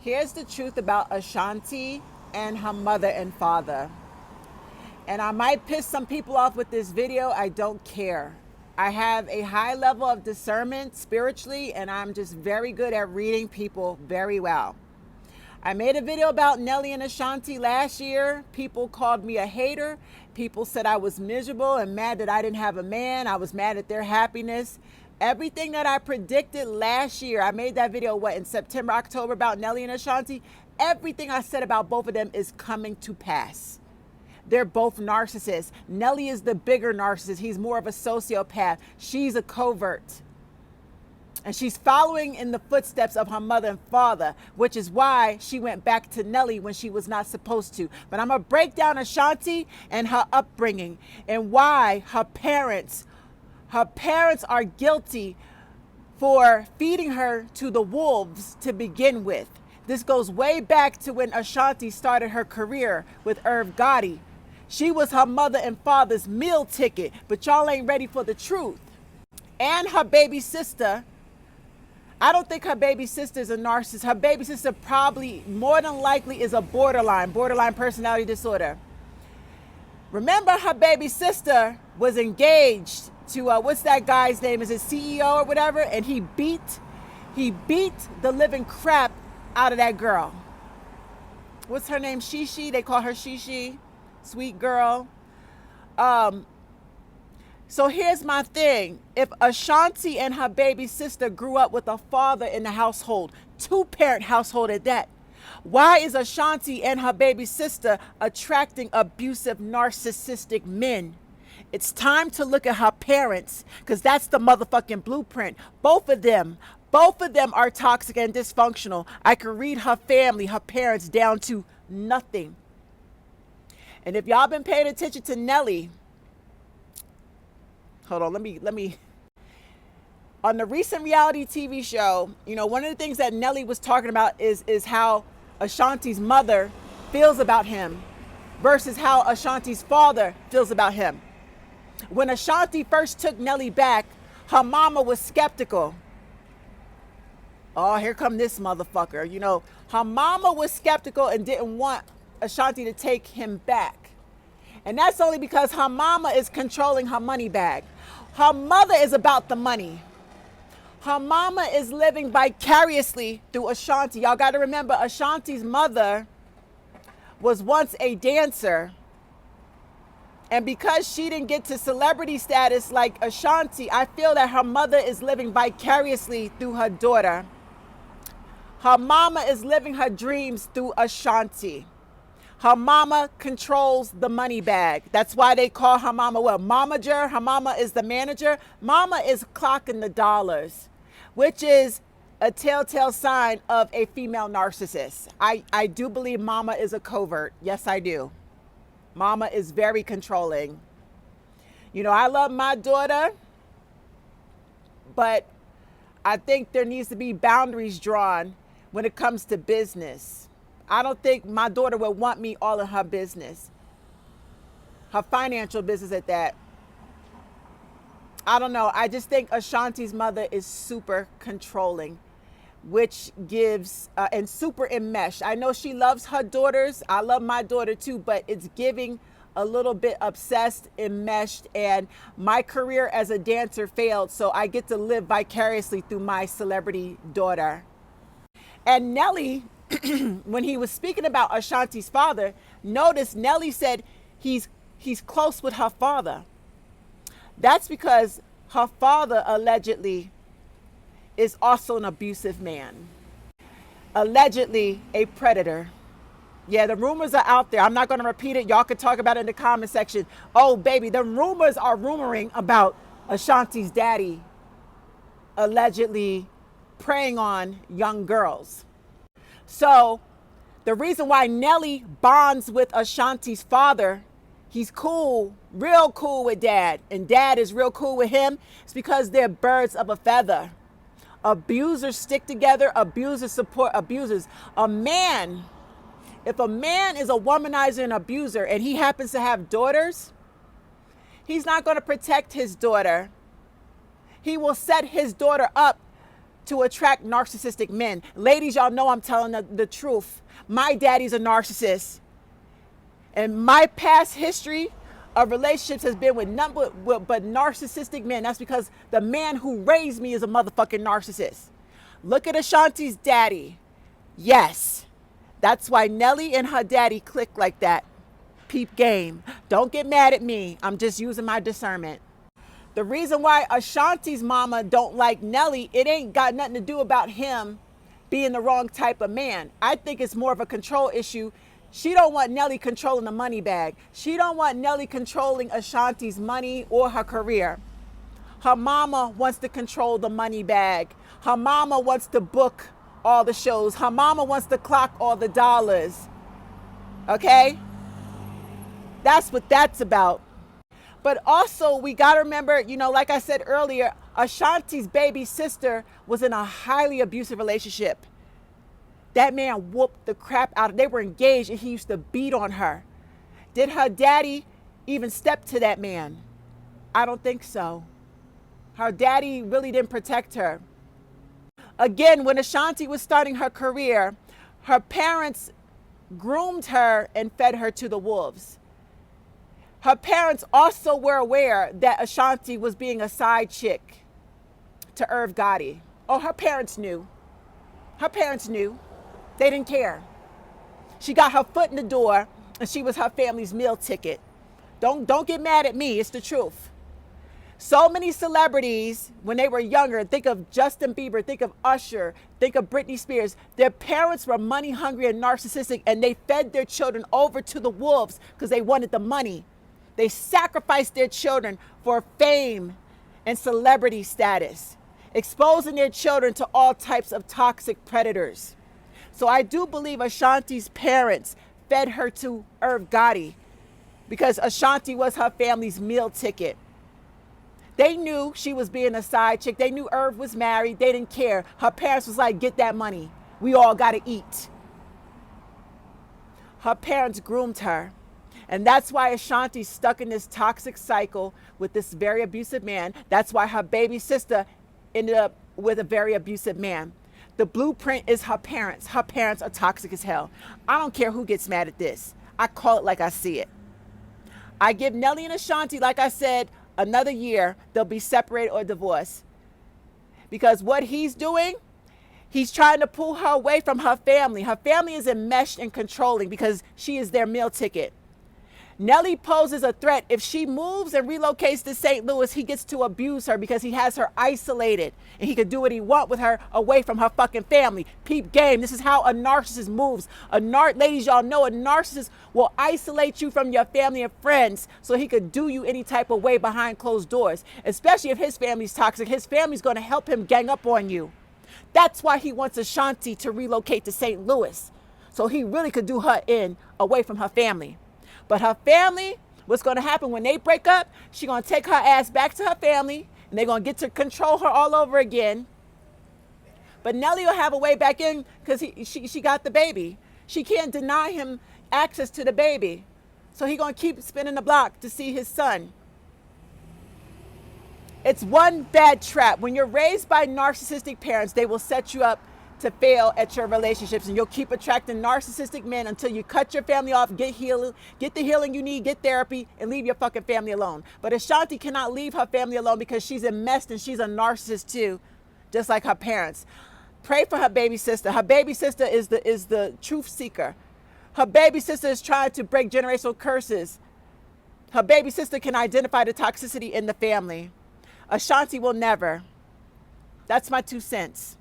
Here's the truth about Ashanti and her mother and father. And I might piss some people off with this video. I don't care. I have a high level of discernment spiritually, and I'm just very good at reading people very well. I made a video about Nelly and Ashanti last year. People called me a hater. People said I was miserable and mad that I didn't have a man. I was mad at their happiness. Everything that I predicted last year, I made that video, in September, October, about Nelly and Ashanti. Everything I said about both of them is coming to pass. They're both narcissists. Nelly is the bigger narcissist. He's more of a sociopath. She's a covert. And she's following in the footsteps of her mother and father, which is why she went back to Nelly when she was not supposed to. But I'm going to break down Ashanti and her upbringing and why her parents are guilty for feeding her to the wolves to begin with. This goes way back to when Ashanti started her career with Irv Gotti. She was her mother and father's meal ticket, but y'all ain't ready for the truth. And her baby sister, I don't think her baby sister is a narcissist. Her baby sister probably, more than likely, is a borderline personality disorder. Remember, her baby sister was engaged to, what's that guy's name? Is it CEO or whatever? And he beat the living crap out of that girl. What's her name? Shishi. They call her Shishi. Sweet girl. So here's my thing. If Ashanti and her baby sister grew up with a father in the household, two-parent household at that, why is Ashanti and her baby sister attracting abusive, narcissistic men? It's time to look at her parents, because that's the motherfucking blueprint. Both of them are toxic and dysfunctional. I can read her family, her parents, down to nothing. And if y'all been paying attention to Nelly, hold on, let me. On the recent reality TV show, one of the things that Nelly was talking about is how Ashanti's mother feels about him versus how Ashanti's father feels about him. When Ashanti first took Nelly back, her mama was skeptical. Oh, here come this motherfucker. Her mama was skeptical and didn't want Ashanti to take him back. And that's only because her mama is controlling her money bag. Her mother is about the money. Her mama is living vicariously through Ashanti. Y'all got to remember, Ashanti's mother was once a dancer. And because she didn't get to celebrity status like Ashanti, I feel that her mother is living vicariously through her daughter. Her mama is living her dreams through Ashanti. Her mama controls the money bag. That's why they call her mama momager. Her mama is the manager. Mama is clocking the dollars, which is a telltale sign of a female narcissist. I do believe mama is a covert. Yes, I do. Mama is very controlling. I love my daughter, but I think there needs to be boundaries drawn when it comes to business. I don't think my daughter would want me all in her business, her financial business at that. I don't know. I just think Ashanti's mother is super controlling, which gives, and super enmeshed. I know she loves her daughters. I love my daughter too, but it's giving a little bit obsessed, enmeshed, and my career as a dancer failed, so I get to live vicariously through my celebrity daughter. And Nelly, when he was speaking about Ashanti's father, notice Nelly said he's close with her father. That's because her father allegedly is also an abusive man. Allegedly a predator. Yeah, the rumors are out there. I'm not going to repeat it. Y'all can talk about it in the comment section. Oh, baby, the rumors are rumoring about Ashanti's daddy allegedly preying on young girls. So the reason why Nelly bonds with Ashanti's father, he's cool, real cool with dad, and dad is real cool with him, is because they're birds of a feather. Abusers stick together, abusers support abusers. If a man is a womanizer and abuser and he happens to have daughters, he's not going to protect his daughter. He will set his daughter up to attract narcissistic men. Ladies, y'all know I'm telling the truth. My daddy's a narcissist. And my past history of relationships has been with but narcissistic men. That's because the man who raised me is a motherfucking narcissist. Look at Ashanti's daddy. Yes. That's why Nelly and her daddy click like that. Peep game. Don't get mad at me. I'm just using my discernment. The reason why Ashanti's mama don't like Nelly, it ain't got nothing to do about him being the wrong type of man. I think it's more of a control issue. She don't want Nelly controlling the money bag. She don't want Nelly controlling Ashanti's money or her career. Her mama wants to control the money bag. Her mama wants to book all the shows. Her mama wants to clock all the dollars. Okay? That's what that's about. But also, we got to remember, like I said earlier, Ashanti's baby sister was in a highly abusive relationship. That man whooped the crap out of her. They were engaged and he used to beat on her. Did her daddy even step to that man? I don't think so. Her daddy really didn't protect her. Again, when Ashanti was starting her career, her parents groomed her and fed her to the wolves. Her parents also were aware that Ashanti was being a side chick to Irv Gotti. Oh, her parents knew. Her parents knew. They didn't care. She got her foot in the door and she was her family's meal ticket. Don't get mad at me. It's the truth. So many celebrities, when they were younger, think of Justin Bieber, think of Usher, think of Britney Spears. Their parents were money hungry and narcissistic, and they fed their children over to the wolves because they wanted the money. They sacrificed their children for fame and celebrity status, exposing their children to all types of toxic predators. So I do believe Ashanti's parents fed her to Irv Gotti because Ashanti was her family's meal ticket. They knew she was being a side chick. They knew Irv was married. They didn't care. Her parents was like, get that money. We all got to eat. Her parents groomed her. And that's why Ashanti's stuck in this toxic cycle with this very abusive man. That's why her baby sister ended up with a very abusive man. The blueprint is her parents. Her parents are toxic as hell. I don't care who gets mad at this. I call it like I see it. I give Nelly and Ashanti, like I said, another year. They'll be separated or divorced. Because what he's doing, he's trying to pull her away from her family. Her family is enmeshed and controlling because she is their meal ticket. Nelly poses a threat. If she moves and relocates to St. Louis, he gets to abuse her because he has her isolated and he could do what he wants with her away from her fucking family. Peep game. This is how a narcissist moves. Ladies, y'all know a narcissist will isolate you from your family and friends so he could do you any type of way behind closed doors, especially if his family's toxic. His family's going to help him gang up on you. That's why he wants Ashanti to relocate to St. Louis so he really could do her in away from her family. But her family, what's going to happen when they break up, she's going to take her ass back to her family, and they're going to get to control her all over again. But Nelly will have a way back in because she got the baby. She can't deny him access to the baby. So he's going to keep spinning the block to see his son. It's one bad trap. When you're raised by narcissistic parents, they will set you up to fail at your relationships, and you'll keep attracting narcissistic men until you cut your family off, get the healing you need, get therapy, and leave your fucking family alone. But Ashanti cannot leave her family alone because she's enmeshed and she's a narcissist too, just like her parents. Pray for her baby sister. Her baby sister is the truth seeker. Her baby sister is trying to break generational curses. Her baby sister can identify the toxicity in the family. Ashanti will never. That's my 2 cents.